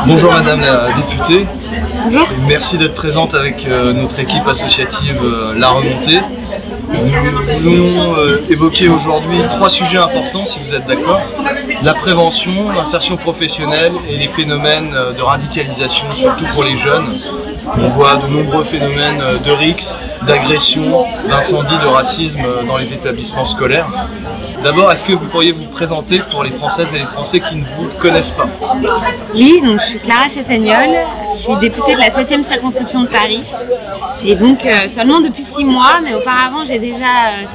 Bonjour Madame la députée. Bonjour. Merci d'être présente avec notre équipe associative La Remontée. Nous voulons évoquer aujourd'hui 3 sujets importants, si vous êtes d'accord. La prévention, l'insertion professionnelle et les phénomènes de radicalisation, surtout pour les jeunes. On voit de nombreux phénomènes de rixes, d'agression, d'incendie, de racisme dans les établissements scolaires. D'abord, est-ce que vous pourriez vous présenter pour les Françaises et les Français qui ne vous connaissent pas? Oui, donc je suis Clara Chessagnol, je suis députée de la 7e circonscription de Paris. Et donc seulement depuis 6 mois, mais auparavant j'ai déjà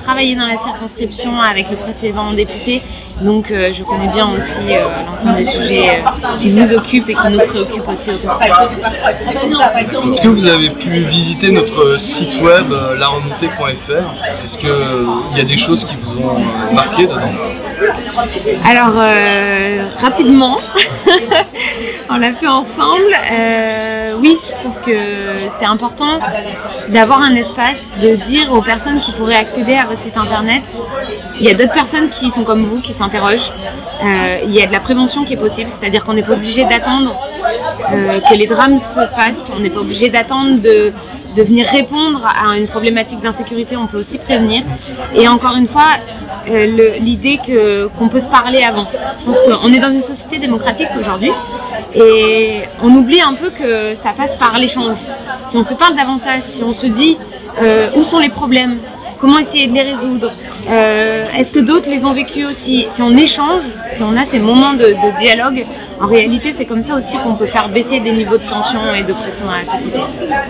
travaillé dans la circonscription avec le précédent député. Donc je connais bien aussi l'ensemble des sujets qui vous occupent et qui nous préoccupent aussi au quotidien. Est-ce que vous avez pu visiter notre site web laremontée.fr? Est-ce qu'il y a des choses qui vous ont marqué dedans? Alors rapidement, on l'a fait ensemble. Oui, je trouve que c'est important d'avoir un espace, de dire aux personnes qui pourraient accéder à votre site internet. Il y a d'autres personnes qui sont comme vous, qui s'interrogent. Il y a de la prévention qui est possible, c'est-à-dire qu'on n'est pas obligé d'attendre que les drames se fassent, on n'est pas obligé d'attendre de venir répondre à une problématique d'insécurité, on peut aussi prévenir. Et encore une fois, l'idée qu'on peut se parler avant. Je pense qu'on est dans une société démocratique aujourd'hui et on oublie un peu que ça passe par l'échange. Si on se parle davantage, si on se dit où sont les problèmes, comment essayer de les résoudre, est-ce que d'autres les ont vécus aussi, si on échange, si on a ces moments de dialogue, en réalité c'est comme ça aussi qu'on peut faire baisser des niveaux de tension et de pression dans la société.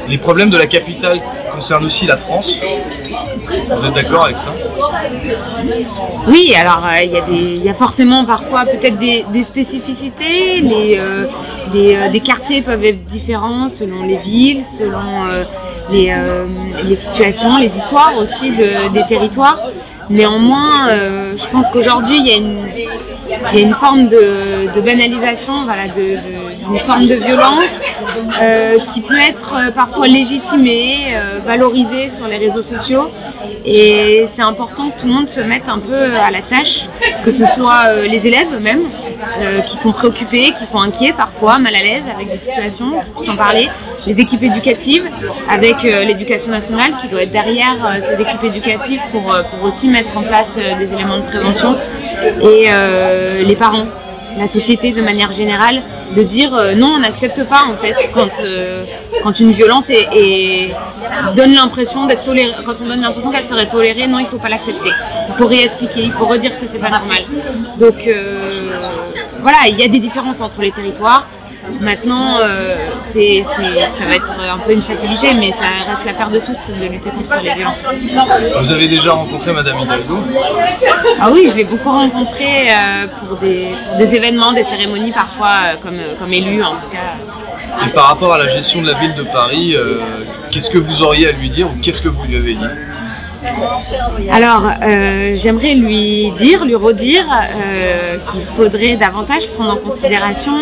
Les problèmes de la capitale concernent aussi la France. Vous êtes d'accord avec ça? Oui, alors il y a forcément parfois peut-être des spécificités, des quartiers peuvent être différents selon les villes, selon les situations, les histoires aussi des territoires. Néanmoins, je pense qu'aujourd'hui il y a une forme de banalisation, voilà, d'une forme de violence qui peut être parfois légitimée, valorisée sur les réseaux sociaux. Et c'est important que tout le monde se mette un peu à la tâche, que ce soit les élèves eux-mêmes qui sont préoccupés, qui sont inquiets parfois, mal à l'aise avec des situations, qui puissent en parler, les équipes éducatives avec l'éducation nationale qui doit être derrière ces équipes éducatives pour aussi mettre en place des éléments de prévention, et les parents, la société de manière générale, de dire non, on n'accepte pas en fait quand une violence donne l'impression d'être tolérée, quand on donne l'impression qu'elle serait tolérée, non, il ne faut pas l'accepter. Il faut réexpliquer, il faut redire que c'est pas normal. Donc voilà, il y a des différences entre les territoires. Maintenant, ça va être un peu une facilité, mais ça reste l'affaire de tous de lutter contre les violences. Vous avez déjà rencontré Madame Hidalgo? Ah oui, je l'ai beaucoup rencontrée pour des événements, des cérémonies parfois, comme élue en tout cas. Et par rapport à la gestion de la ville de Paris, qu'est-ce que vous auriez à lui dire ou qu'est-ce que vous lui avez dit? Alors, j'aimerais lui redire qu'il faudrait davantage prendre en considération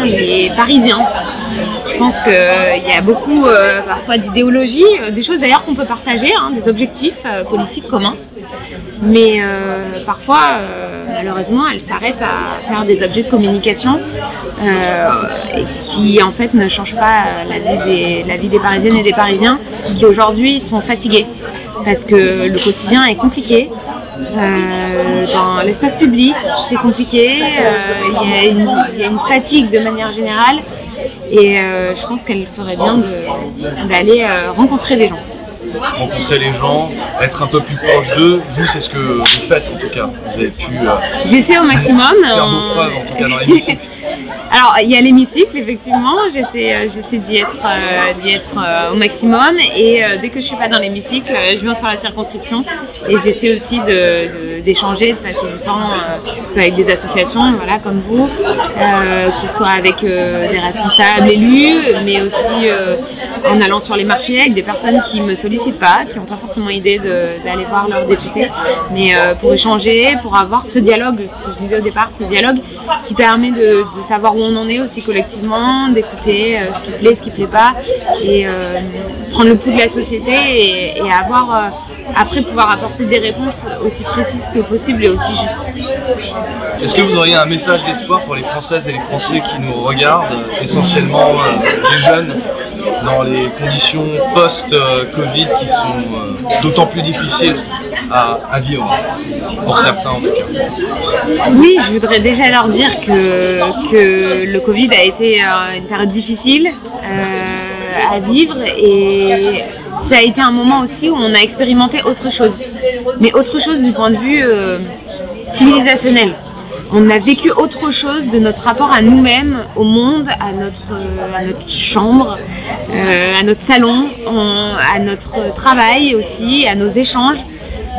les Parisiens. Je pense qu'il y a beaucoup parfois d'idéologie, des choses d'ailleurs qu'on peut partager, hein, des objectifs politiques communs. Mais parfois, malheureusement, elles s'arrêtent à faire des objets de communication qui en fait ne changent pas la vie des Parisiennes et des Parisiens qui aujourd'hui sont fatigués. Parce que le quotidien est compliqué, dans l'espace public c'est compliqué, il y a une fatigue de manière générale et je pense qu'elle ferait bien d'aller rencontrer des gens. Rencontrer les gens, être un peu plus proche d'eux, vous c'est ce que vous faites en tout cas, vous avez pu j'essaie au maximum, faire vos preuves en tout cas dans l'hémicycle. Alors il y a l'hémicycle effectivement, j'essaie d'y être au maximum et dès que je suis pas dans l'hémicycle, je viens sur la circonscription et j'essaie aussi d'échanger, de passer du temps soit avec des associations, voilà, comme vous, que ce soit avec des responsables élus, mais aussi en allant sur les marchés avec des personnes qui me sollicitent pas, qui n'ont pas forcément idée d'aller voir leurs députés, mais pour échanger, pour avoir ce dialogue, ce que je disais au départ, ce dialogue qui permet de savoir où on en est aussi collectivement, d'écouter ce qui plaît, ce qui plaît pas, et prendre le pouls de la société et avoir après pouvoir apporter des réponses aussi précises que possible et aussi justes. Est-ce que vous auriez un message d'espoir pour les Françaises et les Français qui nous regardent, essentiellement les jeunes, dans les conditions post-Covid qui sont d'autant plus difficiles à vivre, pour certains en tout cas? Oui, je voudrais déjà leur dire que le Covid a été une période difficile à vivre, et ça a été un moment aussi où on a expérimenté autre chose, mais autre chose du point de vue civilisationnel. On a vécu autre chose de notre rapport à nous-mêmes, au monde, à notre chambre, à notre salon, à notre travail aussi, à nos échanges.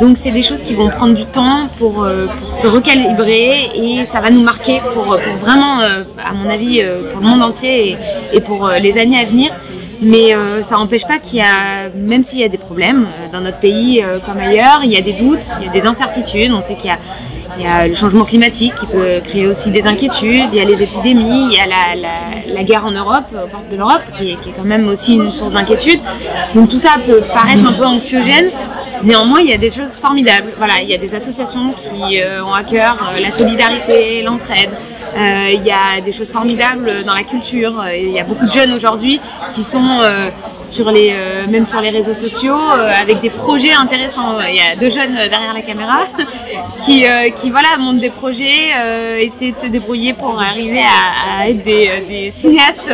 Donc c'est des choses qui vont prendre du temps pour se recalibrer, et ça va nous marquer pour vraiment, à mon avis, pour le monde entier et pour les années à venir. Mais ça n'empêche pas qu'il y a, même s'il y a des problèmes dans notre pays comme ailleurs, il y a des doutes, il y a des incertitudes. On sait qu'il y a le changement climatique qui peut créer aussi des inquiétudes, il y a les épidémies, il y a la guerre en Europe, aux portes de l'Europe, qui est quand même aussi une source d'inquiétude. Donc tout ça peut paraître un peu anxiogène. Néanmoins, il y a des choses formidables. Voilà, il y a des associations qui ont à cœur la solidarité, l'entraide. Il y a des choses formidables dans la culture. Il y a beaucoup de jeunes aujourd'hui qui sont même sur les réseaux sociaux avec des projets intéressants. Il y a 2 jeunes derrière la caméra qui voilà, montent des projets, essaient de se débrouiller pour arriver à être des cinéastes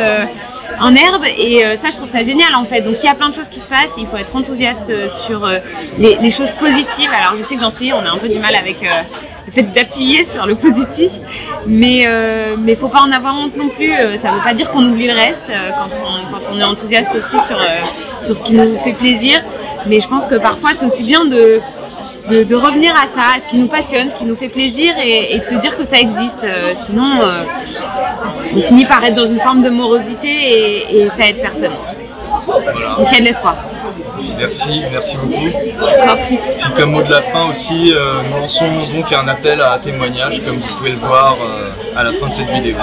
en herbe, et ça, je trouve ça génial en fait. Donc il y a plein de choses qui se passent, il faut être enthousiaste sur les choses positives. Alors je sais que dans ce pays on a un peu du mal avec le fait d'appuyer sur le positif, mais faut pas en avoir honte non plus. Ça veut pas dire qu'on oublie le reste quand on est enthousiaste aussi sur ce qui nous fait plaisir, mais je pense que parfois c'est aussi bien de revenir à ça, à ce qui nous passionne, ce qui nous fait plaisir, et de se dire que ça existe. Sinon, on finit par être dans une forme de morosité, et ça aide personne. Voilà. Donc il y a de l'espoir. Merci beaucoup. Puis comme mot de la fin aussi, nous lançons donc un appel à témoignage, comme vous pouvez le voir à la fin de cette vidéo.